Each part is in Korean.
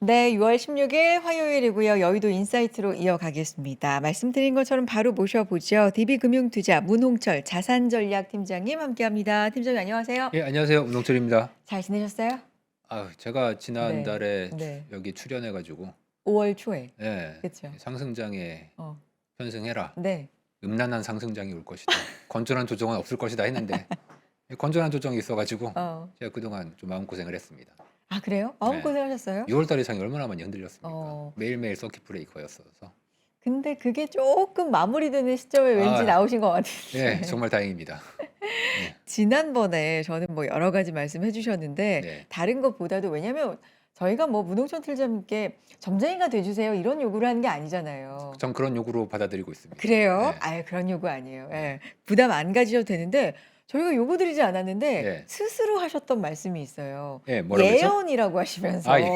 네, 6월 16일 화요일이고요. 여의도 인사이트로 이어가겠습니다. 말씀드린 것처럼 바로 모셔보죠. DB금융투자 문홍철 자산전략팀장님 함께합니다. 팀장님 안녕하세요. 예, 안녕하세요. 운동철입니다. 잘 지내셨어요? 제가 네, 지난달에 네. 여기 출연해 가지고 5월 초에. 예, 그렇죠. 상승장에 어, 편승해라. 네. 음란한 상승장이 올 것이다. 건전한 조정은 없을 것이다 했는데 건전한 조정이 있어 가지고 어. 제가 그동안 좀 마음고생을 했습니다. 아, 그래요? 네. 마음고생하셨어요? 6월 달 이상이 얼마나 많이 흔들렸습니까? 어, 매일매일 서킷 브레이커였어서. 근데 그게 조금 마무리되는 시점에 왠지 아, 나오신 것 예, 같은데. 정말 다행입니다. 네. 지난번에 저는 뭐 여러 가지 말씀해 주셨는데 네. 다른 것보다도 왜냐면 저희가 뭐 문홍천 팀장님께 점쟁이가 돼 주세요 이런 요구를 하는 게 아니잖아요. 전 그런 요구로 받아들이고 있습니다. 그래요? 네. 아예 그런 요구 아니에요. 네. 예. 부담 안 가지셔도 되는데 저희가 요구 드리지 않았는데 네. 스스로 하셨던 말씀이 있어요. 예, 뭐라고 했죠? 예언이라고 하시면서 아, 예.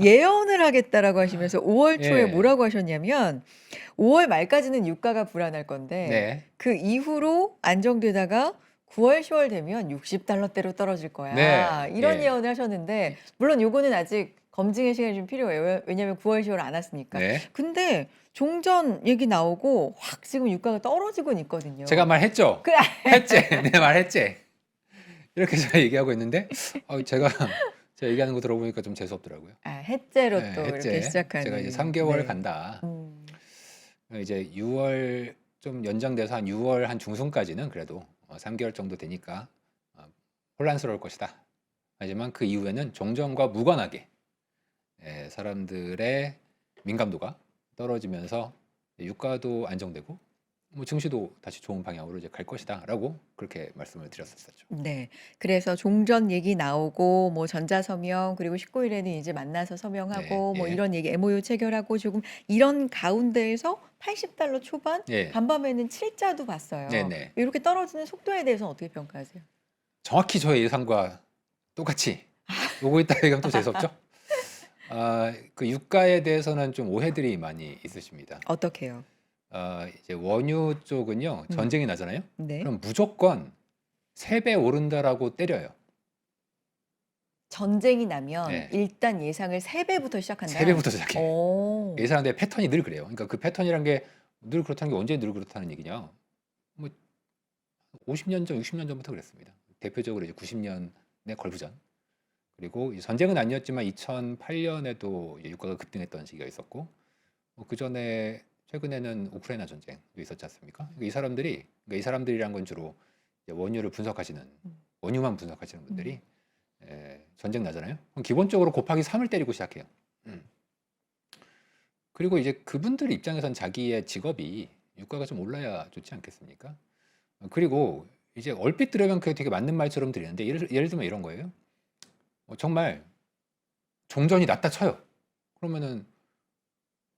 예언을 하겠다라고 하시면서 5월 초에 예. 뭐라고 하셨냐면 5월 말까지는 유가가 불안할 건데 네. 그 이후로 안정되다가 9월, 10월 되면 60달러대로 떨어질 거야. 네. 이런 예. 예언을 하셨는데 물론 요거는 아직 검증의 시간이 좀 필요해요. 왜냐하면 9월, 10월 안 왔으니까. 네. 근데 종전 얘기 나오고 확 지금 유가가 떨어지고는 있거든요. 제가 말했죠. 그래. 했지. 내 말했지. 이렇게 제가 얘기하고 있는데 제가 얘기하는 거 들어보니까 좀 재수 없더라고요. 아, 해째로 네, 또 이렇게 했지. 시작하는. 제가 이제 3개월 네. 간다. 음. 이제 6월 좀 연장돼서 한 6월 한 중순까지는 그래도 3개월 정도 되니까 혼란스러울 것이다. 하지만 그 이후에는 종전과 무관하게 사람들의 민감도가 떨어지면서 유가도 안정되고 뭐 증시도 다시 좋은 방향으로 이제 갈 것이다라고 그렇게 말씀을 드렸었죠. 네. 그래서 종전 얘기 나오고 뭐 전자서명 그리고 19일에는 이제 만나서 네, 서명하고 뭐 예, 이런 얘기 MOU 체결하고 조금 이런 가운데에서 80달러 초반 예, 간밤에는 7자도 봤어요. 네, 네. 이렇게 떨어지는 속도에 대해서는 어떻게 평가하세요? 정확히 저의 예상과 똑같이 오고 있다 얘기하면 또 재수없죠? 그 유가에 대해서는 좀 오해들이 많이 있으십니다. 어떻게요? 이제 원유 쪽은요, 음. 전쟁이 나잖아요. 네. 그럼 무조건 3배 오른다라고 때려요. 전쟁이 나면 네. 일단 예상을 3배부터 시작한다. 3배부터 시작해. 오. 예상하는데 패턴이 늘 그래요. 그러니까 그 패턴이란 게 늘 그렇다는 게 언제 늘 그렇다는 얘기냐? 뭐 50년 전, 60년 전부터 그랬습니다. 대표적으로 이제 90년의 걸프전. 그리고 이 전쟁은 아니었지만 2008년에도 유가가 급등했던 시기가 있었고, 그 전에 최근에는 우크라이나 전쟁도 있었지 않습니까? 그러니까 그러니까 이 사람들이란 건 주로 이제 원유를 분석하시는 원유만 분석하시는 분들이 전쟁 나잖아요. 그럼 기본적으로 곱하기 3을 때리고 시작해요. 음. 그리고 이제 그분들 입장에선 자기의 직업이 유가가 좀 올라야 좋지 않겠습니까? 그리고 이제 얼핏 들으면 그게 되게 맞는 말처럼 들리는데 예를 들면 이런 거예요. 정말 종전이 났다 쳐요. 그러면은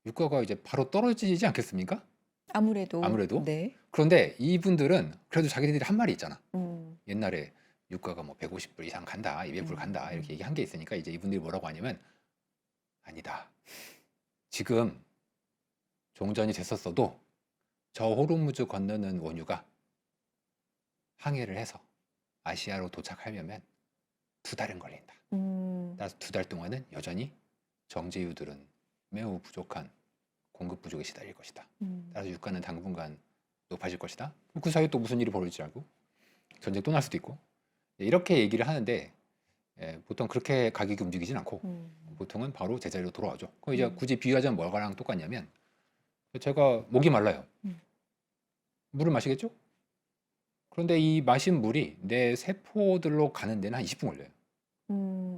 유가가 이제 바로 떨어지지 않겠습니까? 아무래도. 아무래도. 네. 그런데 이분들은 그래도 자기들이 한 말이 있잖아. 옛날에 유가가 뭐 150불 이상 간다, 200불 간다 이렇게 얘기한 게 있으니까 이제 이분들이 뭐라고 하냐면 아니다. 지금 종전이 됐었어도 저 호르무즈 건너는 원유가 항해를 해서 아시아로 도착하려면 2달은 걸린다. 따라서 2달 동안은 여전히 정제유들은 매우 부족한 공급 부족에 시달릴 것이다. 따라서 유가는 당분간 높아질 것이다. 그 사이에 또 무슨 일이 벌어질지 알고 전쟁 또 날 수도 있고 이렇게 얘기를 하는데 보통 그렇게 가격이 움직이진 않고 보통은 바로 제자리로 돌아오죠. 그럼 이제 굳이 비유하자면 뭐랑 똑같냐면 제가 목이 말라요. 물을 마시겠죠? 그런데 이 마신 물이 내 세포들로 가는 데는 한 20분 걸려요.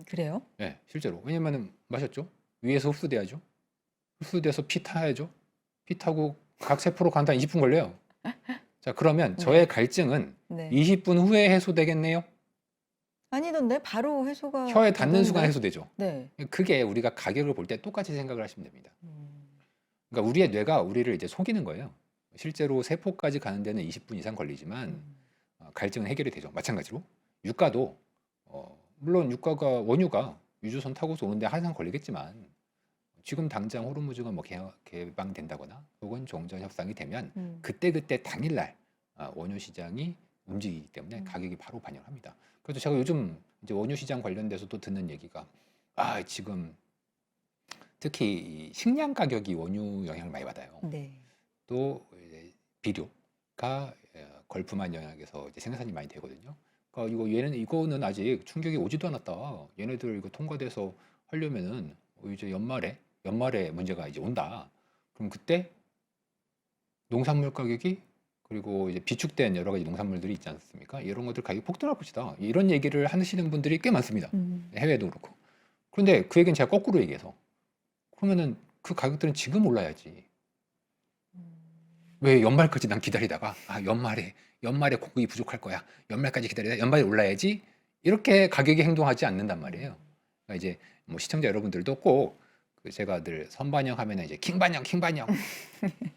그래요? 네, 실제로. 왜냐면은 마셨죠? 위에서 흡수돼야죠. 흡수돼서 피 타야죠. 피 타고 각 세포로 간다 20분 걸려요. 자, 그러면 네. 저의 갈증은 네. 20분 후에 해소되겠네요. 아니던데 바로 해소가 혀에 닿는 되던데? 순간 해소되죠. 네. 그게 우리가 가격을 볼 때 똑같이 생각을 하시면 됩니다. 음. 그러니까 우리의 뇌가 우리를 이제 속이는 거예요. 실제로 세포까지 가는 데는 20분 이상 걸리지만 갈증은 해결이 되죠. 마찬가지로 유가도 물론 원유가 유조선 타고서 오는데 항상 걸리겠지만 지금 당장 호르무즈가 뭐 개방된다거나 혹은 종전 협상이 되면 그때그때 당일날 원유 시장이 움직이기 때문에 가격이 바로 반영을 합니다. 그래서 제가 요즘 이제 원유 시장 관련돼서 또 듣는 얘기가 지금 특히 이 식량 가격이 원유 영향을 많이 받아요. 네. 또 이제 비료가 걸프만 영향에서 이제 생산이 많이 되거든요. 그러니까 이거는 아직 충격이 오지도 않았다. 얘네들 이거 통과돼서 하려면은 이제 연말에 문제가 이제 온다. 그럼 그때 농산물 가격이 그리고 이제 비축된 여러 가지 농산물들이 있지 않습니까? 이런 것들 가격이 폭등할 것이다. 이런 얘기를 하시는 분들이 꽤 많습니다. 해외도 그렇고. 그런데 그 얘기는 제가 거꾸로 얘기해서 그러면은 그 가격들은 지금 올라야지. 왜 연말까지 난 기다리다가 연말에 고기 부족할 거야. 연말까지 기다리다 연말에 올라야지. 이렇게 가격이 행동하지 않는단 말이에요. 그러니까 이제 뭐 시청자 여러분들도 꼭 제가 늘 선반영 하면은 이제 킹반영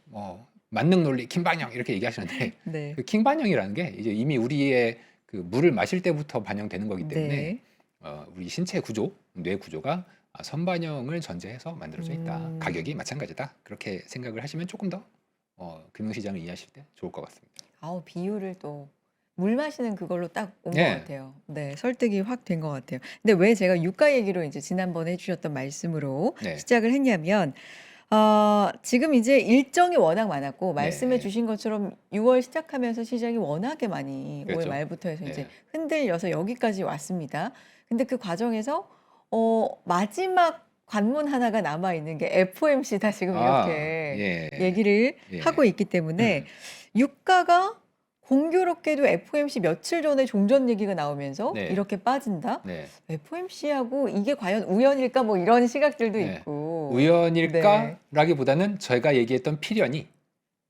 뭐 만능 논리 킹반영 이렇게 얘기하시는데 네. 그 킹반영이라는 게 이제 이미 우리의 그 물을 마실 때부터 반영되는 거기 때문에 네. 우리 신체 구조, 뇌 구조가 선반영을 전제해서 만들어져 있다. 가격이 마찬가지다. 그렇게 생각을 하시면 조금 더 금융시장을 이해하실 때 좋을 것 같습니다. 아우, 비유를 또 물 마시는 그걸로 딱 온 것 네. 같아요. 네, 설득이 확 된 것 같아요. 근데 왜 제가 유가 얘기로 이제 지난번에 해주셨던 말씀으로 네. 시작을 했냐면, 지금 이제 일정이 워낙 많았고, 말씀해 네. 주신 것처럼 6월 시작하면서 시장이 워낙에 많이 5월 그렇죠. 말부터 해서 이제 네. 흔들려서 여기까지 왔습니다. 근데 그 과정에서 마지막 관문 하나가 남아 있는 게 FOMC다 지금 이렇게 예. 얘기를 예. 하고 있기 때문에 유가가 공교롭게도 FOMC 며칠 전에 종전 얘기가 나오면서 네. 이렇게 빠진다? 네. FOMC하고 이게 과연 우연일까? 뭐 이런 시각들도 네. 있고. 네. 우연일까라기보다는 저희가 얘기했던 필연이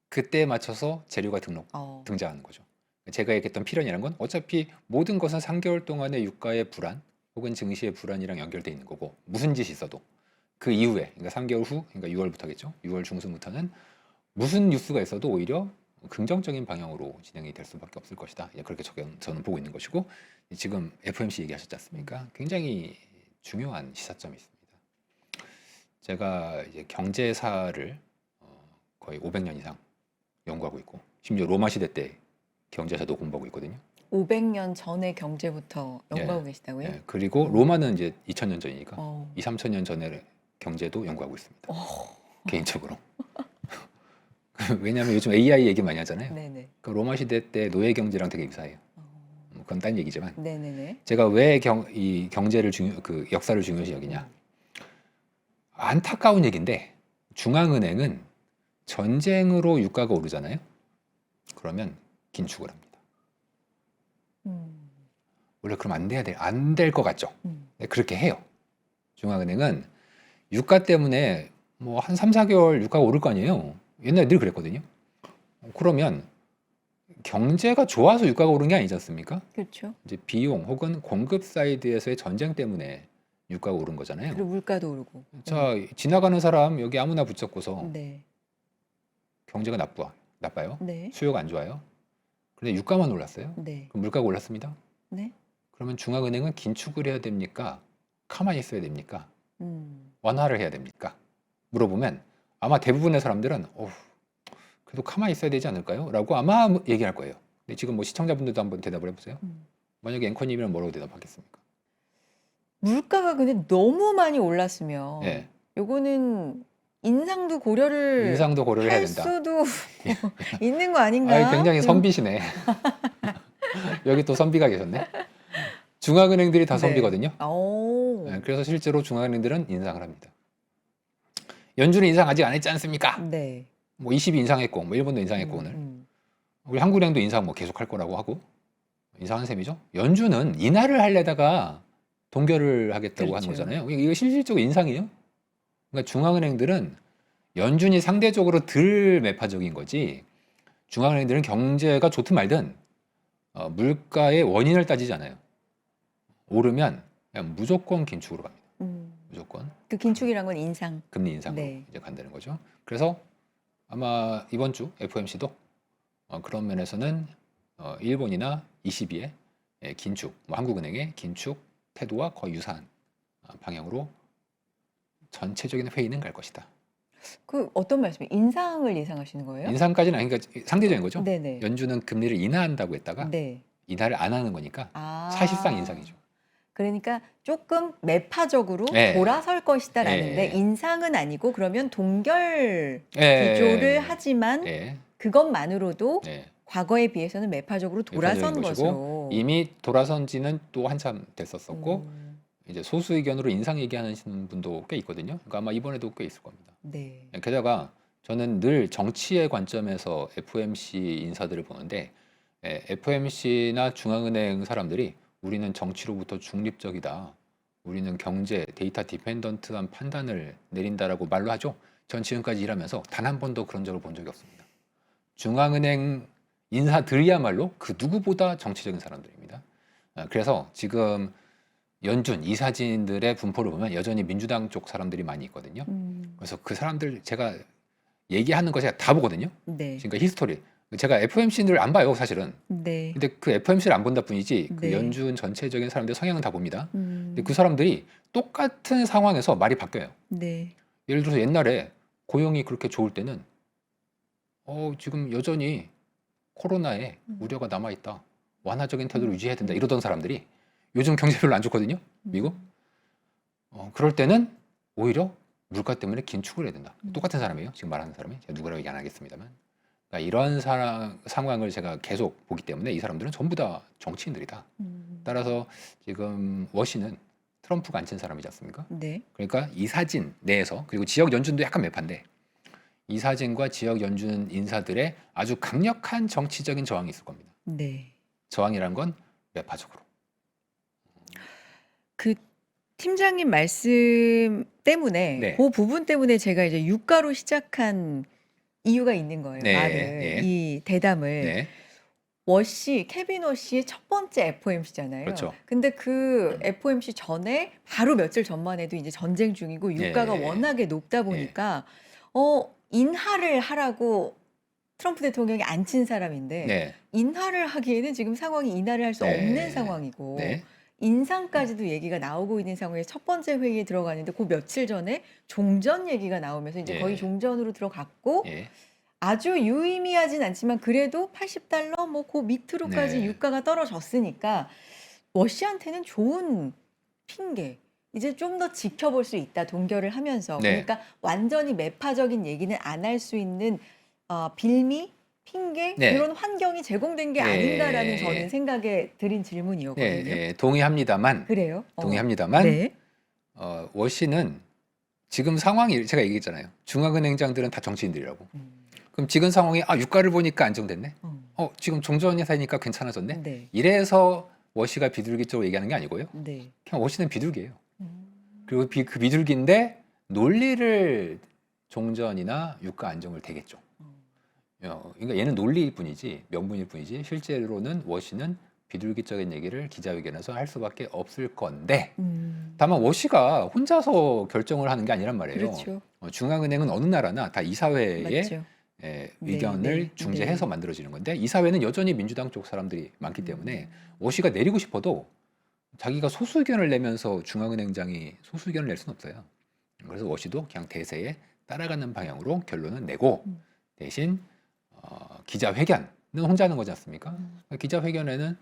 그때에 맞춰서 재료가 어. 등장하는 거죠. 제가 얘기했던 필연이라는 건 어차피 모든 것은 3개월 동안의 유가의 불안 혹은 증시의 불안이랑 연결돼 있는 거고 무슨 짓이 있어도 그 이후에 그러니까 3개월 후 그러니까 6월부터겠죠. 6월 중순부터는 무슨 뉴스가 있어도 오히려 긍정적인 방향으로 진행이 될 수밖에 없을 것이다. 그렇게 저는 보고 있는 것이고 지금 FOMC 얘기하셨지 않습니까? 굉장히 중요한 시사점이 있습니다. 제가 이제 경제사를 거의 500년 이상 연구하고 있고 심지어 로마 시대 때 경제사도 공부하고 있거든요. 500년 전의 경제부터 연구하고 계시다고요? 예, 그리고 로마는 이제 2000년 전이니까 어. 2, 3000년 전의 경제도 연구하고 있습니다. 개인적으로. 왜냐하면 요즘 AI 얘기 많이 하잖아요. 네네. 그 로마 시대 때 노예 경제랑 되게 유사해요. 그건 딴 얘기지만 네네네. 제가 왜 이 경제를 그 역사를 중요시 여기냐. 안타까운 얘기인데 중앙은행은 전쟁으로 유가가 오르잖아요. 그러면 긴축을 합니다. 원래 그럼 안 될 것 같죠. 네, 그렇게 해요. 중앙은행은 유가 때문에 뭐 한 3, 4개월 유가가 오를 거 아니에요. 옛날에 늘 그랬거든요. 그러면 경제가 좋아서 유가가 오른 게 아니지 않습니까? 그렇죠. 이제 비용 혹은 공급 사이드에서의 전쟁 때문에 유가가 오른 거잖아요. 그리고 물가도 오르고. 자, 지나가는 사람 여기 아무나 붙잡고서 네. 경제가 나빠요. 네. 수요가 안 좋아요. 근데 유가만 올랐어요. 네. 그럼 물가가 올랐습니다. 네. 그러면 중앙은행은 긴축을 해야 됩니까? 가만히 있어야 됩니까? 완화를 해야 됩니까? 물어보면 아마 대부분의 사람들은 그래도 가만히 있어야 되지 않을까요? 라고 아마 얘기할 거예요. 근데 지금 뭐 시청자분들도 한번 대답을 해보세요. 만약에 앵커님이면 뭐라고 대답하겠습니까? 물가가 근데 너무 많이 올랐으면 예. 요거는 인상도 고려를 해야 할 된다. 수도 있는 거 아닌가? 굉장히 선비시네. 여기 또 선비가 계셨네. 중앙은행들이 다 네. 선비거든요. 오. 네, 그래서 실제로 중앙은행들은 인상을 합니다. 연준은 인상 아직 안 했지 않습니까? 네. 뭐 20이 인상했고, 뭐 일본도 인상했고 오늘. 우리 한국은행도 인상 뭐 계속 할 거라고 하고 인상한 셈이죠. 연준은 인하를 하려다가 동결을 하겠다고 그렇죠. 하는 거잖아요. 이거 실질적으로 인상이에요. 그러니까 중앙은행들은 연준이 상대적으로 덜 매파적인 거지. 중앙은행들은 경제가 좋든 말든 물가의 원인을 따지지 않아요. 오르면 그냥 무조건 긴축으로 갑니다. 무조건. 그 긴축이란 건 인상. 금리 인상으로 네. 이제 간다는 거죠. 그래서 아마 이번 주 FOMC도 그런 면에서는 일본이나 ECB의 긴축, 뭐 한국은행의 긴축 태도와 거의 유사한 방향으로 전체적인 회의는 갈 것이다. 그 어떤 말씀이에요? 인상을 예상하시는 거예요? 인상까지는 아니니까 상대적인 거죠. 네네. 연준은 금리를 인하한다고 했다가 네. 인하를 안 하는 거니까 아. 사실상 인상이죠. 그러니까 조금 매파적으로 네. 돌아설 것이다라는데 네. 인상은 아니고 그러면 동결 예. 기조를 하지만 예. 그것만으로도 네. 과거에 비해서는 매파적으로 돌아선 매파적인 것이고 것으로. 이미 돌아선 지는 또 한참 됐었었고 음, 이제 소수 의견으로 인상 얘기하시는 분도 꽤 있거든요. 그러니까 아마 이번에도 꽤 있을 겁니다. 네. 게다가 저는 늘 정치의 관점에서 FOMC 인사들을 보는데 FOMC나 중앙은행 사람들이 우리는 정치로부터 중립적이다. 우리는 경제, 데이터 디펜던트한 판단을 내린다라고 말로 하죠. 전 지금까지 일하면서 단 한 번도 그런 적을 본 적이 없습니다. 중앙은행 인사들이야말로 그 누구보다 정치적인 사람들입니다. 그래서 지금 연준 이사진들의 분포를 보면 여전히 민주당 쪽 사람들이 많이 있거든요. 그래서 그 사람들 제가 얘기하는 거 제가 다 보거든요. 네. 지금까지 히스토리. 제가 FOMC를 안 봐요, 사실은. 네. 근데 그 FOMC를 안 본다 뿐이지 그 네. 연준 전체적인 사람들 성향은 다 봅니다. 근데 음, 그 사람들이 똑같은 상황에서 말이 바뀌어요. 네. 예를 들어서 옛날에 고용이 그렇게 좋을 때는 지금 여전히 코로나에 우려가 남아있다. 완화적인 태도를 유지해야 된다. 이러던 사람들이 요즘 경제 별로 안 좋거든요. 미국. 그럴 때는 오히려 물가 때문에 긴축을 해야 된다. 똑같은 사람이에요. 지금 말하는 사람이. 제가 누구라고 얘기 안 하겠습니다만. 그러니까 이런 상황을 제가 계속 보기 때문에 이 사람들은 전부 다 정치인들이다. 따라서 지금 워시는 트럼프가 앉힌 사람이지 않습니까? 네. 그러니까 이사진 내에서 그리고 지역 연준도 약간 매파인데 이사진과 지역 연준 인사들의 아주 강력한 정치적인 저항이 있을 겁니다. 네. 저항이란 건 매파적으로. 그 팀장님 말씀 때문에 네. 그 부분 때문에 제가 이제 유가로 시작한 이유가 있는 거예요. 네, 말을 네. 이 대담을 네. 워시 케빈 워시의 첫 번째 FOMC잖아요. 그렇죠. 근데 그 FOMC 전에 바로 며칠 전만 해도 이제 전쟁 중이고 유가가 네. 워낙에 높다 보니까 인하를 하라고 트럼프 대통령이 앉힌 사람인데 네. 인하를 하기에는 지금 상황이 인하를 할 수 네. 없는 상황이고 네. 인상까지도 얘기가 나오고 있는 상황에서 첫 번째 회의에 들어가는데 그 며칠 전에 종전 얘기가 나오면서 이제 예. 거의 종전으로 들어갔고 예. 아주 유의미하진 않지만 그래도 $80 뭐 그 밑으로까지 네. 유가가 떨어졌으니까 워시한테는 좋은 핑계. 이제 좀 더 지켜볼 수 있다. 동결을 하면서. 네. 그러니까 완전히 매파적인 얘기는 안 할 수 있는 빌미, 핑계 네. 그런 환경이 제공된 게 네. 아닌가라는 저는 생각에 드린 질문이었거든요. 네. 동의합니다만 그래요? 동의합니다만 네. 워시는 지금 상황이 제가 얘기했잖아요. 중앙은행장들은 다 정치인들이라고. 음, 그럼 지금 상황이 유가를 보니까 안정됐네. 어, 지금 종전이 사니까 괜찮아졌네. 네. 이래서 워시가 비둘기적으로 얘기하는 게 아니고요. 네. 그냥 워시는 비둘기예요. 음, 그리고 그 비둘기인데 논리를 종전이나 유가 안정을 대겠죠. 그러니까 얘는 논리일 뿐이지 명분일 뿐이지 실제로는 워시는 비둘기적인 얘기를 기자회견에서 할 수밖에 없을 건데 다만 워시가 혼자서 결정을 하는 게 아니란 말이에요. 그렇죠. 중앙은행은 어느 나라나 다 이사회의 맞죠. 의견을 네. 중재해서 만들어지는 건데 이사회는 여전히 민주당 쪽 사람들이 많기 때문에 워시가 내리고 싶어도 자기가 소수 의견을 내면서 중앙은행장이 소수 의견을 낼 수는 없어요. 그래서 워시도 그냥 대세에 따라가는 방향으로 결론은 내고 대신 기자회견은 혼자 하는 거지 않습니까? 기자회견에는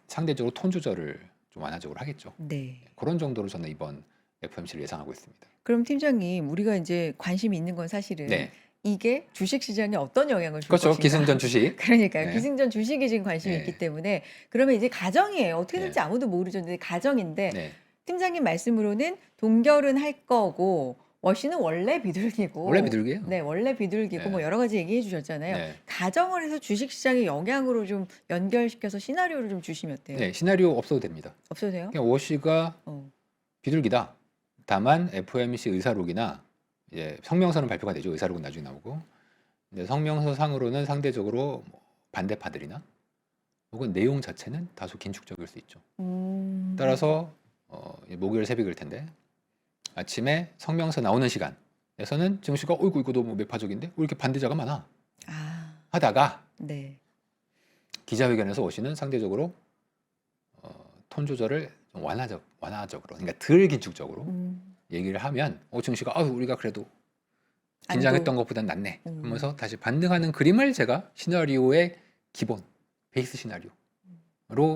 상대적으로 톤 조절을 좀 완화적으로 하겠죠. 네. 그런 정도로 저는 이번 FOMC를 예상하고 있습니다. 그럼 팀장님, 우리가 이제 관심이 있는 건 사실은 네, 이게 주식 시장에 어떤 영향을 줄 그렇죠. 것인가. 기승전 주식. 그러니까요. 네. 기승전 주식이 지금 관심이 네. 있기 때문에 그러면 이제 가정이에요. 어떻게 될지 네. 아무도 모르죠. 근데 가정인데 네, 팀장님 말씀으로는 동결은 할 거고 워시는 원래 비둘기고 원래 비둘기예요. 네, 원래 비둘기고 네. 뭐 여러 가지 얘기해 주셨잖아요. 네. 가정을 해서 주식 시장의 영향으로 좀 연결시켜서 시나리오를 좀 주시면 어때요? 네, 시나리오 없어도 됩니다. 없어도 돼요? 그냥 워시가 어. 비둘기다. 다만 FOMC 의사록이나 성명서는 발표가 되죠. 의사록은 나중에 나오고. 근데 성명서 상으로는 상대적으로 뭐 반대파들이나 혹은 내용 자체는 다소 긴축적일 수 있죠. 따라서 목요일 새벽일 텐데 아침에 성명서 나오는 시간에서는 증시가 어이구 이거 너무 매파적인데 왜 이렇게 반대자가 많아 하다가 네. 기자회견에서 워시는 상대적으로 톤 조절을 좀 완화적으로 그러니까 덜 긴축적으로 얘기를 하면 증시가 우리가 그래도 긴장했던 것보단 낫네 하면서 다시 반등하는 그림을 제가 시나리오의 기본 베이스 시나리오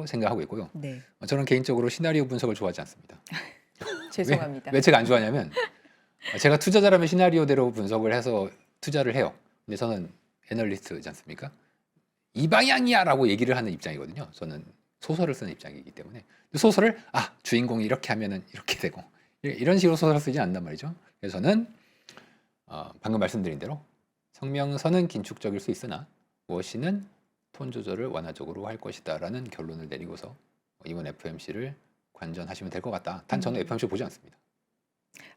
생각하고 있고요. 네. 저는 개인적으로 시나리오 분석을 좋아하지 않습니다. 죄송합니다. 왜 제가 안 좋아하냐면 제가 투자자라면 시나리오대로 분석을 해서 투자를 해요. 근데 저는 애널리스트지 않습니까? 이 방향이야라고 얘기를 하는 입장이거든요. 저는 소설을 쓰는 입장이기 때문에 소설을 주인공이 이렇게 하면은 이렇게 되고 이런 식으로 소설을 쓰지 않는단 말이죠. 그래서 저는 방금 말씀드린 대로 성명서는 긴축적일 수 있으나 워시는 톤 조절을 완화적으로 할 것이다라는 결론을 내리고서 이번 FOMC를 관전하시면 될 것 같다. 단 저는 FOMC 보지 않습니다.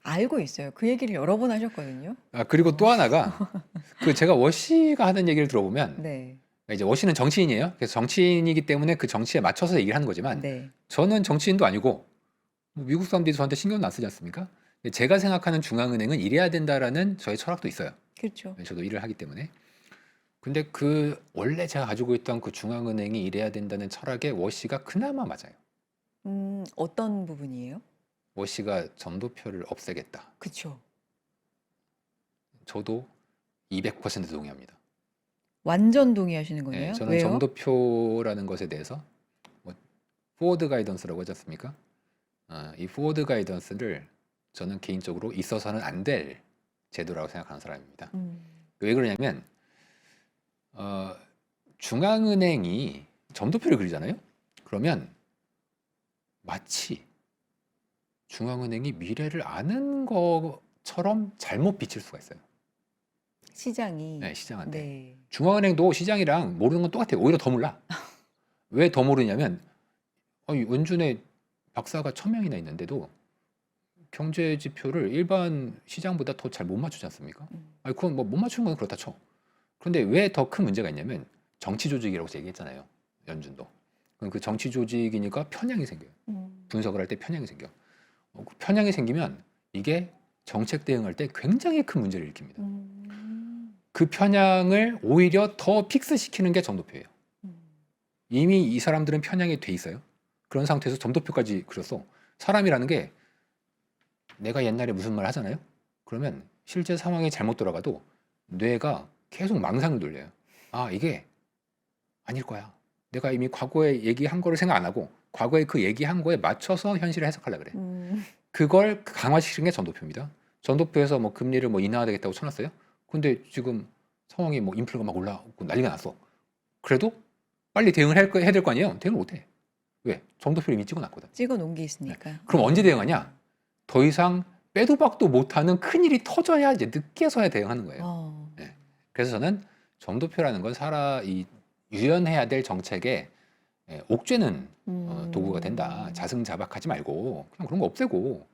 알고 있어요. 그 얘기를 여러 번 하셨거든요. 그리고 또 하나가 제가 워시가 하는 얘기를 들어보면 네. 이제 워시는 정치인이에요. 그래서 정치인이기 때문에 그 정치에 맞춰서 얘기를 하는 거지만 네. 저는 정치인도 아니고 미국 사람들이 저한테 신경도 안 쓰지 않습니까? 제가 생각하는 중앙은행은 이래야 된다라는 저의 철학도 있어요. 그렇죠. 저도 일을 하기 때문에. 근데 원래 제가 가지고 있던 그 중앙은행이 이래야 된다는 철학에 워시가 그나마 맞아요. 어떤 부분이에요? 워시가 점도표를 없애겠다. 그렇죠. 저도 200% 동의합니다. 완전 동의하시는 거네요. 저는 왜요? 점도표라는 것에 대해서 포워드 가이던스라고 하지 않습니까? 이 포워드 가이던스를 저는 개인적으로 있어서는 안 될 제도라고 생각하는 사람입니다. 왜 그러냐면 중앙은행이 점도표를 그리잖아요. 그러면 마치 중앙은행이 미래를 아는 것처럼 잘못 비칠 수가 있어요. 시장이. 시장한테. 네. 중앙은행도 시장이랑 모르는 건 똑같아요. 오히려 더 몰라. 왜 더 모르냐면 원준에 박사가 1000명이나 있는데도 경제 지표를 일반 시장보다 더 잘 못 맞추지 않습니까? 그건 뭐 못 맞추는 건 그렇다 쳐. 그런데 왜 더 큰 문제가 있냐면 정치 조직이라고 얘기했잖아요. 연준도. 그럼 그 정치 조직이니까 편향이 생겨요. 분석을 할 때 편향이 생겨. 그 편향이 생기면 이게 정책 대응할 때 굉장히 큰 문제를 일으킵니다. 그 편향을 오히려 더 픽스시키는 게 점도표예요. 이미 이 사람들은 편향이 돼 있어요. 그런 상태에서 점도표까지 그렸어. 사람이라는 게 내가 옛날에 무슨 말 하잖아요. 그러면 실제 상황이 잘못 돌아가도 뇌가 계속 망상을 돌려요. 이게 아닐 거야. 내가 이미 과거에 얘기한 거를 생각 안 하고 과거에 그 얘기한 거에 맞춰서 현실을 해석하려고 그래. 그걸 강화시키는 게 점도표입니다. 점도표에서 뭐 금리를 인하되겠다고 쳐놨어요. 근데 지금 상황이 인플레가 막 올라오고 난리가 났어. 그래도 빨리 대응을 해야 될 거 아니에요. 대응을 못 해. 왜? 점도표를 이미 찍어놨거든. 찍어놓은 게 있으니까. 그럼 언제 대응하냐? 더 이상 빼도 박도 못하는 큰일이 터져야 이제 늦게서야 대응하는 거예요. 그래서 저는 점도표라는 건 유연해야 될 정책에 옥죄는 도구가 된다. 자승자박하지 말고 그냥 그런 거 없애고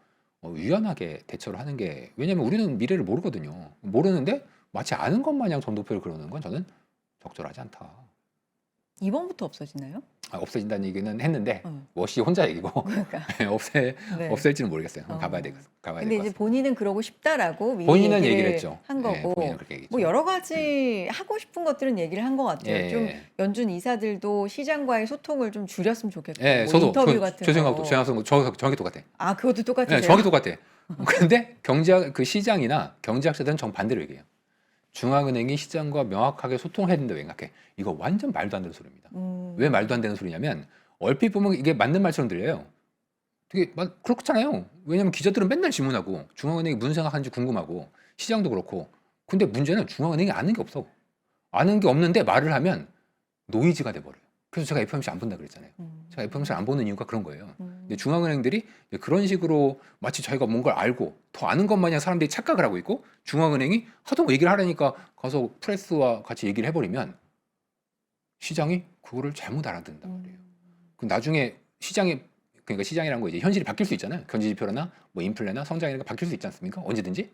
유연하게 대처를 하는 게, 왜냐면 우리는 미래를 모르거든요. 모르는데 마치 아는 것 마냥 점도표를 그러는 건 저는 적절하지 않다. 이번부터 없어지나요? 없어진다는 얘기는 했는데 워시 혼자 얘기고 그러니까. 네. 없앨지는 모르겠어요. 가봐야 될 것 근데 같습니다. 이제 본인은 그러고 싶다라고 미리 본인은 얘기를 얘기를 했죠. 한 거고, 본인은 그렇게 얘기했죠. 뭐 여러 가지 하고 싶은 것들은 얘기를 한 것 같아요. 좀 연준 이사들도 시장과의 소통을 좀 줄였으면 좋겠고, 뭐 저도 인터뷰 같은 제 거. 생각도 정확히 똑같아. 그것도 똑같으세요? 정확히 똑같아. 근데 시장이나 경제학자들은 정반대로 얘기해요. 중앙은행이 시장과 명확하게 소통해야 된다고 생각해. 이거 완전 말도 안 되는 소리입니다. 왜 말도 안 되는 소리냐면 얼핏 보면 이게 맞는 말처럼 들려요. 되게 그렇잖아요. 왜냐면 기자들은 맨날 질문하고 중앙은행이 무슨 생각하는지 궁금하고 시장도 그렇고. 근데 문제는 중앙은행이 아는 게 없어. 아는 게 없는데 말을 하면 노이즈가 돼버려요. 그래서 제가 FOMC 안 본다 그랬잖아요. 제가 FOMC 안 보는 이유가 그런 거예요. 근데 중앙은행들이 그런 식으로 마치 자기가 뭔가를 알고 더 아는 것 마냥 사람들이 착각을 하고 있고, 중앙은행이 하도 얘기를 하라니까 가서 프레스와 같이 얘기를 해버리면 시장이 그거를 잘못 알아듣는단 말이에요. 그 나중에 그러니까 시장이라는 거 이제 현실이 바뀔 수 있잖아요. 경제 지표나 뭐 인플레나 성장이나 바뀔 수 있지 않습니까? 언제든지.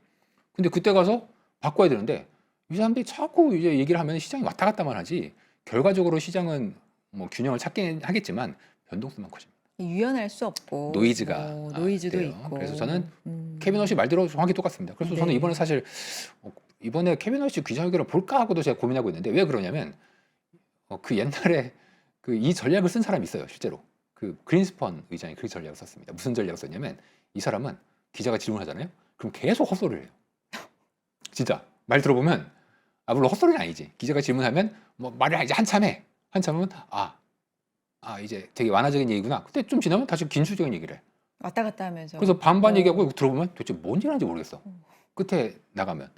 근데 그때 가서 바꿔야 되는데 이 사람들이 자꾸 이제 얘기를 하면 시장이 왔다 갔다만 하지, 결과적으로 시장은 뭐 균형을 찾긴 하겠지만 변동성만 커집니다. 유연할 수 없고 노이즈가 노이즈도 돼요. 있고. 그래서 저는 케빈 워시 말대로 정확히 똑같습니다. 그래서 저는 이번에 사실 케빈 워시 기자회견을 볼까 하고도 제가 고민하고 있는데, 왜 그러냐면 그 옛날에 이 전략을 쓴 사람이 있어요. 실제로 그린스펀 의장이 그 전략을 썼습니다. 무슨 전략을 썼냐면, 이 사람은 기자가 질문하잖아요. 그럼 계속 헛소리를 해요. 진짜 말 들어보면 물론 헛소리는 아니지. 기자가 질문하면 뭐 말을 이제 한참 하면 아 이제 되게 완화적인 얘기구나. 근데 좀 지나면 다시 긴축적인 얘기를 해. 왔다 갔다 하면서. 그래서 반반 어. 얘기하고 들어보면 도대체 뭔 일 하는지 모르겠어. 끝에 나가면.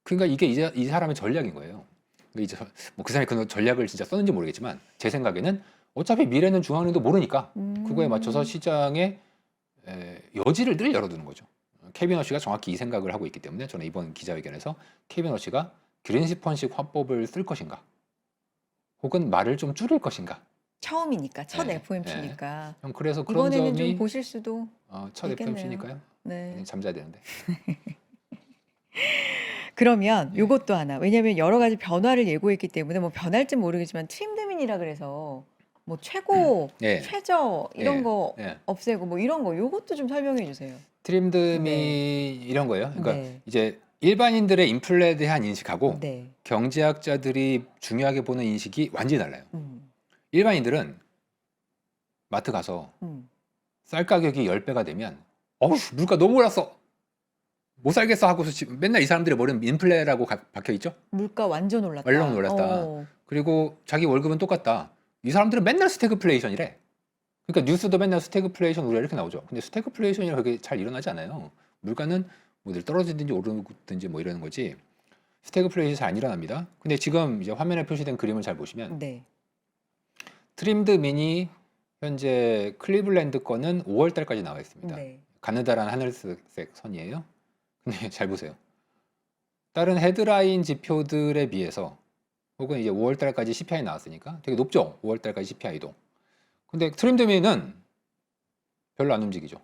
그러니까 이게 이제 이 사람의 전략인 거예요. 그러니까 이제 뭐 그 사람이 그 전략을 진짜 썼는지 모르겠지만 제 생각에는 어차피 미래는 중앙은행도 모르니까 그거에 맞춰서 시장에 여지를 늘 열어두는 거죠. 케빈 허쉬가 정확히 이 생각을 하고 있기 때문에 저는 이번 기자회견에서 케빈 허쉬가 그린시펀식 화법을 쓸 것인가 혹은 말을 좀 줄일 것인가. 처음이니까 첫 예, FOMC니까 그래서 그런 이번에는 좀 점이 보실 수도 첫 있겠네요. FOMC니까요. 네. 잠자야 되는데. 그러면 예. 요것도 하나. 왜냐하면 여러 가지 변화를 예고했기 때문에 뭐 변할지 모르겠지만 트림드민이라 그래서 뭐 최고, 예. 최저 이런 예. 거 예. 없애고 뭐 이런 거 요것도 좀 설명해 주세요. 트림드미 네. 이런 거예요. 그러니까 네. 이제 일반인들의 인플레에 대한 인식하고 네. 경제학자들이 중요하게 보는 인식이 완전히 달라요. 음. 일반인들은 마트 가서 음. 쌀 가격이 10배가 되면 어우 물가 너무 올랐어. 못 살겠어 하고서 지금 맨날 이 사람들의 머리는 인플레라고 박혀 있죠. 물가 완전 올랐다. 얼렁 올랐다. 그리고 자기 월급은 똑같다. 이 사람들은 맨날 스태그플레이션이래. 그러니까 뉴스도 맨날 스태그플레이션 우리가 이렇게 나오죠. 근데 스태그플레이션이 그렇게 잘 일어나지 않아요. 물가는 뭐 늘 떨어지든지 오르든지 뭐 이러는 거지. 스태그플레이션이 잘 안 일어납니다. 근데 지금 이제 화면에 표시된 그림을 잘 보시면 네. 트림드 미니 현재 클리블랜드 거는 5월 달까지 나와 있습니다. 네. 가느다란 하늘색 선이에요. 근데 잘 보세요. 다른 헤드라인 지표들에 비해서 혹은 이제 5월 달까지 CPI 나왔으니까 되게 높죠. 5월 달까지 CPI도. 근데 트림드미는 별로 안 움직이죠.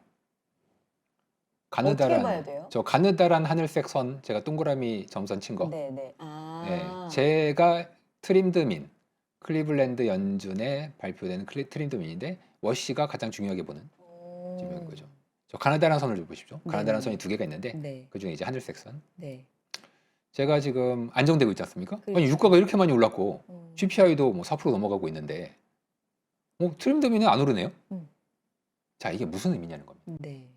어떻게 봐야 돼요? 저 가느다란 하늘색 선 제가 동그라미 점선 친 거. 네, 네. 아. 제가 트림드민 클리블랜드 연준에 발표되는 트림드민인데 워시가 가장 중요하게 보는 지표인 거죠. 저 가느다란 선을 좀 보십시오. 가느다란 네네. 선이 두 개가 있는데 네. 그중에 이제 하늘색 선. 네. 제가 지금 안정되고 있지 않습니까? 아니 그렇죠. 유가가 이렇게 많이 올랐고 CPI도 뭐 4% 넘어가고 있는데 트림드민은 안 오르네요. 자 이게 무슨 의미냐는 겁니다. 네.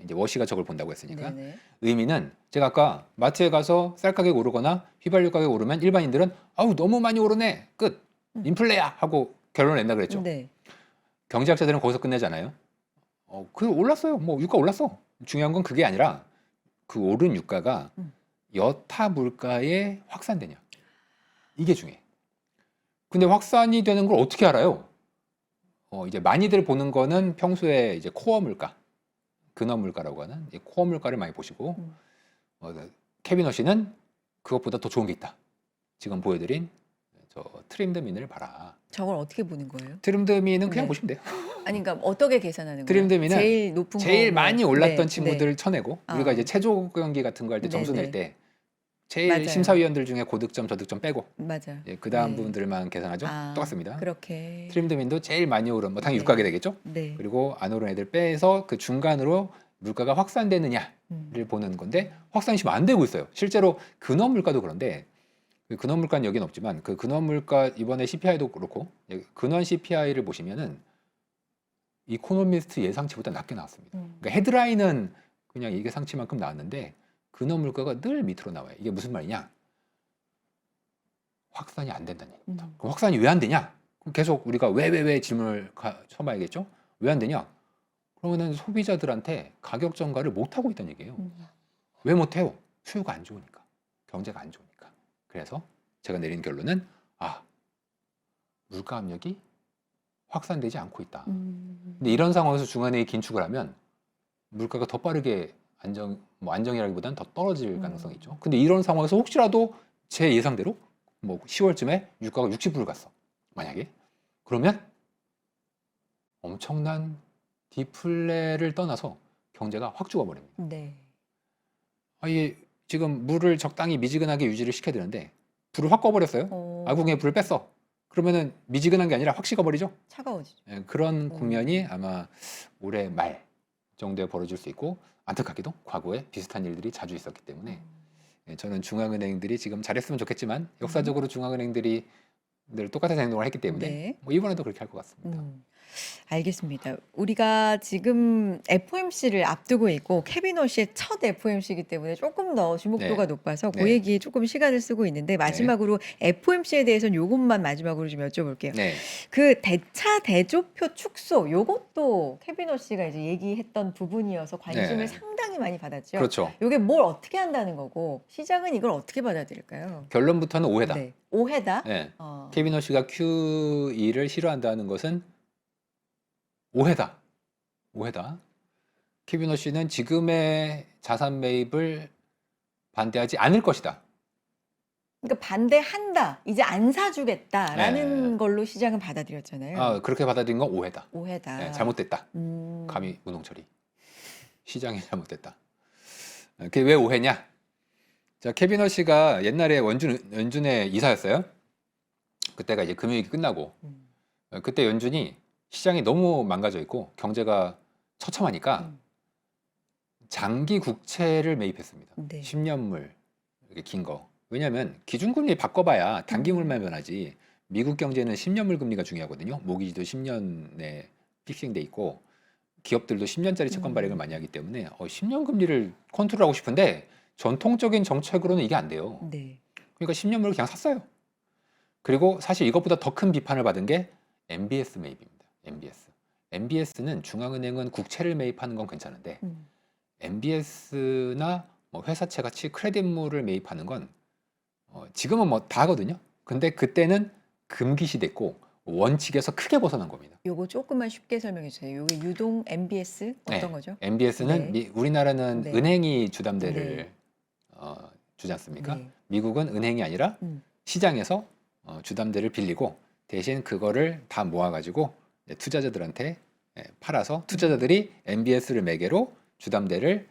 이제 워시가 저걸 본다고 했으니까 네네. 의미는 제가 아까 마트에 가서 쌀 가격 오르거나 휘발유 가격 오르면 일반인들은 아우 너무 많이 오르네 끝 인플레야 하고 결론을 낸다 그랬죠. 네. 경제학자들은 거기서 끝내잖아요. 그 올랐어요. 뭐 유가 올랐어. 중요한 건 그게 아니라 그 오른 유가가 여타 물가에 확산되냐 이게 중요해. 근데 확산이 되는 걸 어떻게 알아요? 이제 많이들 보는 거는 평소에 이제 코어 물가, 근원 물가라고 하는 이 코어 물가를 많이 보시고 케빈 허쉬는 그것보다 더 좋은 게 있다. 지금 보여드린 저 트림드민을 봐라. 저걸 어떻게 보는 거예요? 트림드민은 그냥 네. 보시면 돼요. 아니 그러니까 어떻게 계산하는 거예요? 트림드민은 제일 높은 제일 거 뭐. 많이 올랐던 네, 친구들을 쳐내고 우리가 아. 이제 체조 경기 같은 거 할 때 점수 네, 낼 때 제일 맞아요. 심사위원들 중에 고득점, 저득점 빼고 맞아. 그 다음 네. 부분들만 계산하죠. 아, 똑같습니다. 그렇게. 트림드민도 제일 많이 오른 뭐 당연히 네. 유가게 되겠죠. 네. 그리고 안 오른 애들 빼서 그 중간으로 물가가 확산되느냐를 보는 건데 확산이 지금 안 되고 있어요. 실제로 근원 물가도 그런데 그 근원 물가는 여기는 없지만 그 근원 물가 이번에 CPI도 그렇고 근원 CPI를 보시면은 이코노미스트 예상치보다 낮게 나왔습니다. 그러니까 헤드라인은 그냥 이게 상치만큼 나왔는데 근원 물가가 늘 밑으로 나와요. 이게 무슨 말이냐? 확산이 안 된다는 얘기입니다. 그럼 확산이 왜 안 되냐? 그럼 계속 우리가 왜 질문을 쳐봐야겠죠? 왜 안 되냐? 그러면은 소비자들한테 가격 전가를 못 하고 있다는 얘기예요. 왜 못 해요? 수요가 안 좋으니까, 경제가 안 좋으니까. 그래서 제가 내린 결론은 물가 압력이 확산되지 않고 있다. 근데 이런 상황에서 중앙은행이 긴축을 하면 물가가 더 빠르게 안정이라기보다는 더 떨어질 가능성이 있죠. 근데 이런 상황에서 혹시라도 제 예상대로 뭐 10월쯤에 유가가 60불 갔어. 만약에 그러면 엄청난 디플레를 떠나서 경제가 확 죽어버립니다. 네. 이게 지금 물을 적당히 미지근하게 유지를 시켜야 되는데 불을 확 꺼버렸어요. 아궁이에 불을 뺐어. 그러면은 미지근한 게 아니라 확 식어버리죠. 차가워지죠. 그런 국면이 아마 올해 말 정도에 벌어질 수 있고 안타깝게도 과거에 비슷한 일들이 자주 있었기 때문에 저는 중앙은행들이 지금 잘했으면 좋겠지만 역사적으로 중앙은행들이 늘 똑같은 행동을 했기 때문에 네. 뭐 이번에도 그렇게 할 것 같습니다. 알겠습니다. 우리가 지금 FOMC를 앞두고 있고 케빈 워시의 첫 FOMC이기 때문에 조금 더 주목도가 네. 높아서 그 네. 얘기에 조금 시간을 쓰고 있는데 마지막으로 FOMC에 대해서는 요것만 마지막으로 좀 여쭤볼게요. 네. 그 대차 대조표 축소 요것도 케빈 워시가 이제 얘기했던 부분이어서 관심을 네. 상당히 많이 받았죠. 그렇죠. 요게 뭘 어떻게 한다는 거고 시장은 이걸 어떻게 받아들일까요? 결론부터는 오해다. 네. 오해다? 네. 어. 케빈 워시가 QE를 싫어한다는 것은 오해다. 오해다. 케빈 워시는 지금의 자산 매입을 반대하지 않을 것이다. 그러니까 반대한다. 이제 안 사주겠다라는 네. 걸로 시장은 받아들였잖아요. 그렇게 받아들인 건 오해다. 오해다. 네, 잘못됐다. 감히 무농처리. 시장이 잘못됐다. 그게 왜 오해냐? 자, 케빈 워시가 옛날에 연준의 이사였어요. 그때가 이제 금융위기 끝나고 그때 연준이 시장이 너무 망가져 있고 경제가 처참하니까 장기 국채를 매입했습니다. 네. 10년물 이렇게 긴 거. 왜냐하면 기준금리 바꿔봐야 단기물만 변하지. 미국 경제는 10년물 금리가 중요하거든요. 모기지도 10년에 픽싱돼 있고 기업들도 10년짜리 채권 발행을 많이 하기 때문에 10년 금리를 컨트롤하고 싶은데 전통적인 정책으로는 이게 안 돼요. 네. 그러니까 10년물을 그냥 샀어요. 그리고 사실 이것보다 더 큰 비판을 받은 게 MBS 매입입니다. MBS는 중앙은행은 국채를 매입하는 건 괜찮은데 MBS나 뭐 회사채 같이 크레딧물을 매입하는 건 지금은 뭐 다 하거든요. 근데 그때는 금기시 됐고 원칙에서 크게 벗어난 겁니다. 요거 조금만 쉽게 설명해 주세요. 요게 유동 MBS 어떤 네. 거죠? MBS는 네. 우리나라는 네. 은행이 주담대를 네. 주지 않습니까? 네. 미국은 은행이 아니라 시장에서 주담대를 빌리고 대신 그거를 다 모아가지고 투자자들한테 팔아서 투자자들이 MBS를 매개로 주담대를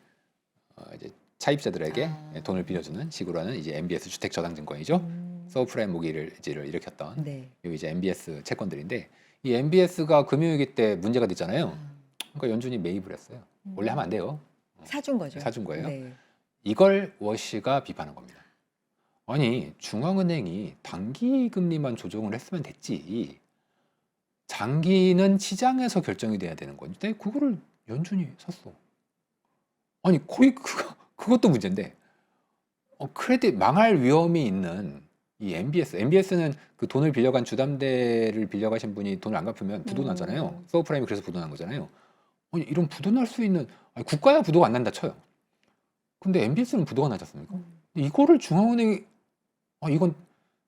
이제 차입자들에게 돈을 빌려주는 식으로 하는 이제 MBS 주택저당증권이죠. 서브프라임 모기지를 일으켰던 네. 요 이제 MBS 채권들인데 이 MBS가 금융위기 때 문제가 됐잖아요. 그러니까 연준이 매입을 했어요. 원래 하면 안 돼요. 사준 거죠. 사준 거예요. 네. 이걸 워시가 비판한 겁니다. 아니 중앙은행이 단기 금리만 조정을 했으면 됐지. 장기는 시장에서 결정이 돼야 되는 건데 그거를 연준이 샀어. 아니 거의 그것도 문제인데 크레딧 망할 위험이 있는 이 MBS는 그 돈을 빌려간 주담대를 빌려가신 분이 돈을 안 갚으면 부도나잖아요. 서브프라임이 그래서 부도난 거잖아요. 아니 이런 부도날 수 있는 국가야 부도가 안 난다 쳐요. 근데 MBS는 부도가 나지 않습니까? 이거를 중앙은행이 이건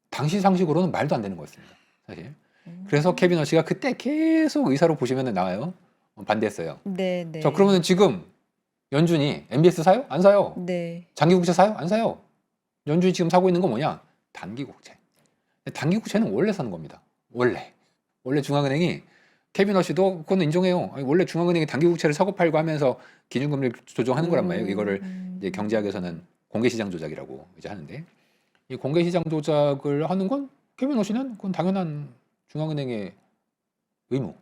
당시 상식으로는 말도 안 되는 거였습니다. 사실. 그래서 케빈 워시가 그때 계속 의사로 보시면 나와요. 반대했어요. 네, 네. 자 그러면 지금 연준이 MBS 사요? 안 사요? 네. 장기 국채 사요? 안 사요? 연준이 지금 사고 있는 건 뭐냐? 단기 국채. 단기 국채는 원래 사는 겁니다. 원래 중앙은행이 케빈 워시도 그거는 인정해요. 아니, 원래 중앙은행이 단기 국채를 사고 팔고 하면서 기준금리를 조정하는 거란 말이에요. 이거를 이제 경제학에서는 공개시장 조작이라고 이제 하는데 이 공개시장 조작을 하는 건 케빈 워시는 그건 당연한 중앙은행의 의무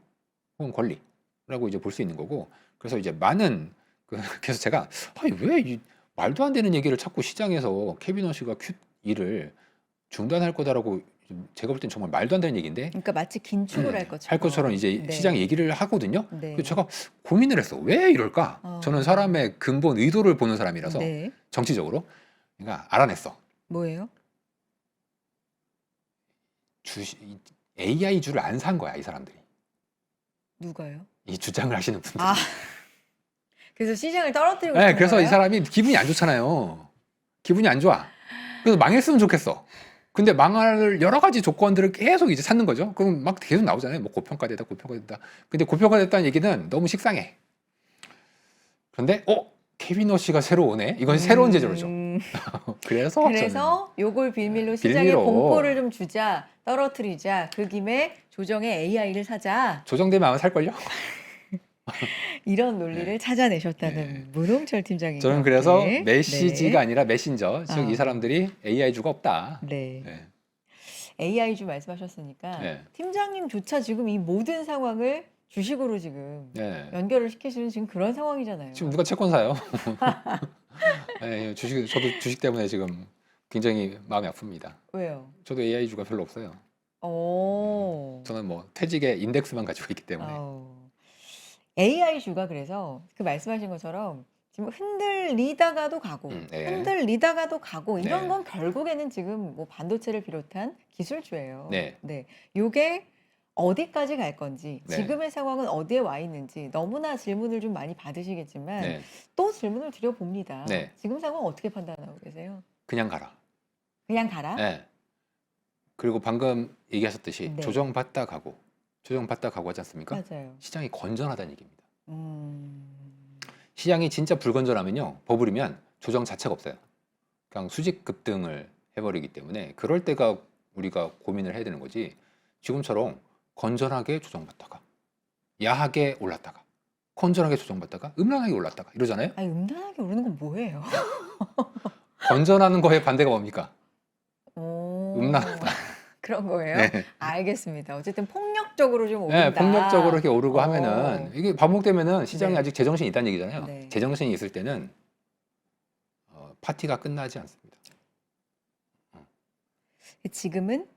혹은 권리라고 이제 볼 수 있는 거고 그래서 이제 많은 그래서 제가 왜 이 말도 안 되는 얘기를 자꾸 시장에서 케빈 워시가 QE를 중단할 거다라고 제가 볼 땐 정말 말도 안 되는 얘기인데 그러니까 마치 긴축을 할 것처럼. 이제 네. 시장이 얘기를 하거든요. 네. 그래서 제가 고민을 했어. 왜 이럴까? 저는 사람의 근본 의도를 보는 사람이라서 네. 정치적으로 그러니까 알아냈어. 뭐예요? AI주를 안 산 거야 이 사람들이. 누가요? 이 주장을 하시는 분들. 그래서 시장을 떨어뜨리고 네, 싶은 그래서 거예요? 이 사람이 기분이 안 좋잖아요. 기분이 안 좋아. 그래서 망했으면 좋겠어. 근데 망할 여러 가지 조건들을 계속 이제 찾는 거죠. 그럼 막 계속 나오잖아요. 뭐 고평가되다. 근데 고평가됐다는 얘기는 너무 식상해. 그런데 케빈 워시가 새로 오네. 이건 새로운 제재로죠. 그래서 요걸 빌미로 시장에 빌미로. 공포를 좀 주자, 떨어뜨리자. 그 김에 조정에 AI를 사자. 조정되면 아마 살걸요? 이런 논리를 찾아내셨다는 문홍철 팀장님. 저는 그래서 메시지가 아니라 메신저. 즉 이 아. 사람들이 AI주가 없다. 네. 네. AI주 말씀하셨으니까 네. 팀장님조차 지금 이 모든 상황을 주식으로 지금 네. 연결을 시키시는 지금 그런 상황이잖아요. 지금 누가 채권 사요? 네, 저도 주식 때문에 지금 굉장히 마음이 아픕니다. 왜요? 저도 AI주가 별로 없어요. 저는 뭐 퇴직의 인덱스만 가지고 있기 때문에. AI주가 그래서 그 말씀하신 것처럼 지금 흔들리다가도 가고 네. 흔들리다가도 가고 이런 네. 건 결국에는 지금 뭐 반도체를 비롯한 기술주예요. 네. 네. 요게 어디까지 갈 건지, 네. 지금의 상황은 어디에 와 있는지 너무나 질문을 좀 많이 받으시겠지만 네. 또 질문을 드려봅니다. 네. 지금 상황 어떻게 판단하고 계세요? 그냥 가라. 그냥 가라? 네. 그리고 방금 얘기하셨듯이 네. 조정받다 가고 하지 않습니까? 맞아요. 시장이 건전하다는 얘기입니다. 음. 시장이 진짜 불건전하면요, 버블이면 조정 자체가 없어요. 그냥 수직 급등을 해버리기 때문에 그럴 때가 우리가 고민을 해야 되는 거지. 지금처럼 건전하게 조정받다가 야하게 올랐다가 건전하게 조정받다가 음란하게 올랐다가 이러잖아요. 아니, 음란하게 오르는 건 뭐예요? 건전하는 거의 반대가 뭡니까? 오. 음란하다. 그런 거예요? 네. 알겠습니다. 어쨌든 폭력적으로 좀 네, 오른다. 폭력적으로 이렇게 오르고 어. 하면은 이게 반복되면은 시장이 네. 아직 제정신이 있다는 얘기잖아요. 네. 제정신이 있을 때는 파티가 끝나지 않습니다. 지금은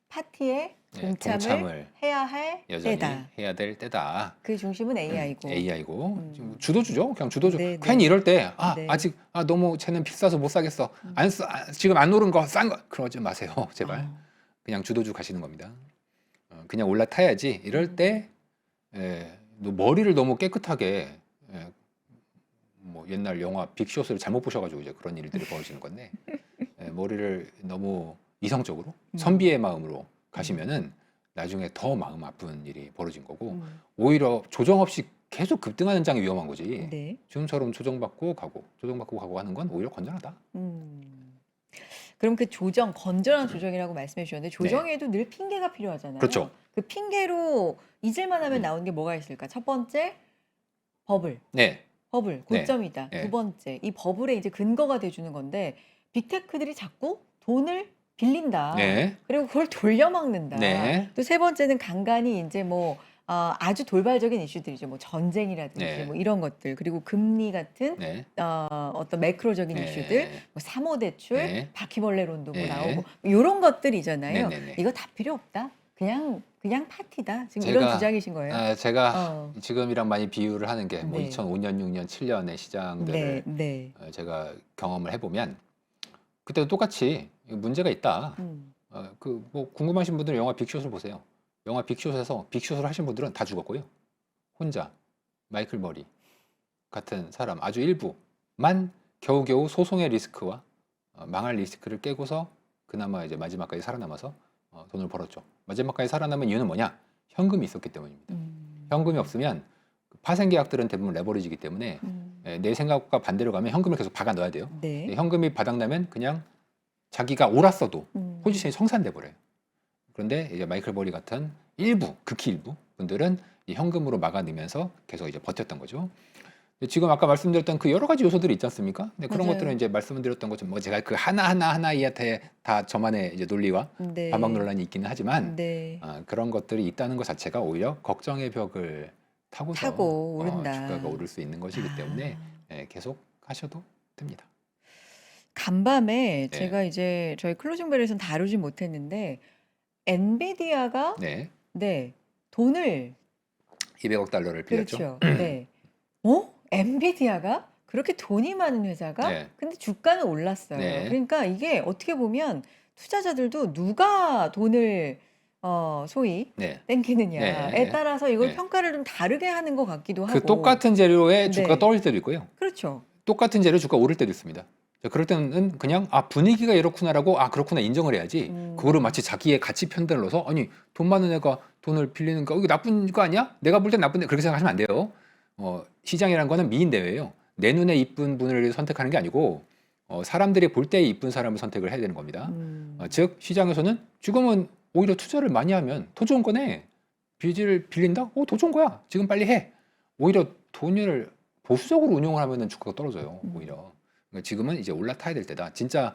파티에 네, 동참을 동참을 해야 할 여전히 때다. 해야 될 때다. 그 중심은 AI고. AI고 지금 주도주죠. 그냥 주도주. 네, 괜히 네. 이럴 때 네. 아직 너무 쟤는 비싸서 못 사겠어. 지금 안 오른 거 싼 거 그러지 마세요. 제발. 그냥 주도주 가시는 겁니다. 그냥 올라타야지. 이럴 때 머리를 너무 깨끗하게 뭐 옛날 영화 빅숏을 잘못 보셔가지고 이제 그런 일들이 벌어지는 건데 머리를 너무 이성적으로 선비의 마음으로 가시면은 나중에 더 마음 아픈 일이 벌어진 거고 오히려 조정 없이 계속 급등하는 장이 위험한 거지. 네. 지금처럼 조정받고 가고 하는 건 오히려 건전하다. 그럼 그 조정, 건전한 조정이라고 말씀해 주셨는데 조정에도 늘 핑계가 필요하잖아요. 그렇죠. 그 핑계로 잊을만 하면 나오는 게 뭐가 있을까? 첫 번째, 버블. 네. 버블, 고점이다. 네. 두 번째, 이 버블의 이제 근거가 돼주는 건데 빅테크들이 자꾸 돈을 빌린다. 네. 그리고 그걸 돌려막는다. 네. 또 세 번째는 간간히 이제 뭐 아주 돌발적인 이슈들이죠. 뭐 전쟁이라든지 네. 뭐 이런 것들, 그리고 금리 같은 네. 어떤 매크로적인 네. 이슈들, 뭐 사모대출, 네. 바퀴벌레론도 뭐 네. 나오고 이런 것들이잖아요. 네, 네, 네. 이거 다 필요 없다. 그냥 파티다. 지금 이런 주장이신 거예요. 제가 지금이랑 많이 비유를 하는 게 뭐 네. 2005년, 6년, 7년의 시장들을 네. 제가 경험을 해보면 그때도 똑같이 문제가 있다. 그 뭐 궁금하신 분들은 영화 빅숏을 보세요. 영화 빅숏에서 빅숏을 하신 분들은 다 죽었고요. 혼자 마이클 머리 같은 사람 아주 일부만 겨우겨우 소송의 리스크와 망할 리스크를 깨고서 그나마 이제 마지막까지 살아남아서 돈을 벌었죠. 마지막까지 살아남은 이유는 뭐냐? 현금이 있었기 때문입니다. 현금이 없으면 파생 계약들은 대부분 레버리지이기 때문에 내 생각과 반대로 가면 현금을 계속 박아 넣어야 돼요. 네. 현금이 바닥나면 그냥 자기가 옳았어도 포지션이 성산돼 버려요. 그런데 이제 마이클 머리 같은 일부, 극히 일부 분들은 이 현금으로 막아 넣으면서 계속 이제 버텼던 거죠. 지금 아까 말씀드렸던 그 여러 가지 요소들이 있지 않습니까? 근데 그런 맞아요. 것들은 이제 말씀드렸던 것처럼 뭐 제가 그 하나하나한테 다 저만의 이제 논리와 네. 반박 논란이 있기는 하지만 네. 그런 것들이 있다는 것 자체가 오히려 걱정의 벽을 타고 오른다. 주가가 오를 수 있는 것이기 때문에 계속 하셔도 됩니다. 간밤에 네. 제가 이제 저희 클로징 벨에서는 다루지 못했는데 엔비디아가 네, 돈을 200억 달러를 빌렸죠. 그렇죠. 네. 엔비디아가 그렇게 돈이 많은 회사가 네. 근데 주가는 올랐어요. 네. 그러니까 이게 어떻게 보면 투자자들도 누가 돈을 소위 네. 땡기느냐에 네. 따라서 이걸 네. 평가를 좀 다르게 하는 것 같기도 하고. 그 똑같은 재료에 주가가 네. 떨어질 때도 있고요. 그렇죠. 똑같은 재료 주가 오를 때도 있습니다. 자, 그럴 때는 그냥 분위기가 이렇구나라고 그렇구나 인정을 해야지. 그거를 마치 자기의 가치 편단을 넣어서 아니 돈 많은 애가 돈을 빌리는 거 이게 나쁜 거 아니야? 내가 볼 땐 나쁜데 그렇게 생각하시면 안 돼요. 시장이라는 거는 미인 대회예요. 내 눈에 이쁜 분을 선택하는 게 아니고 사람들이 볼 때 이쁜 사람을 선택을 해야 되는 겁니다. 즉 시장에서는 지금은 오히려 투자를 많이 하면 더 좋은 거네. 빚을 빌린다? 더 좋은 거야. 지금 빨리 해. 오히려 돈을 보수적으로 운용을 하면은 주가가 떨어져요. 오히려. 그러니까 지금은 이제 올라타야 될 때다. 진짜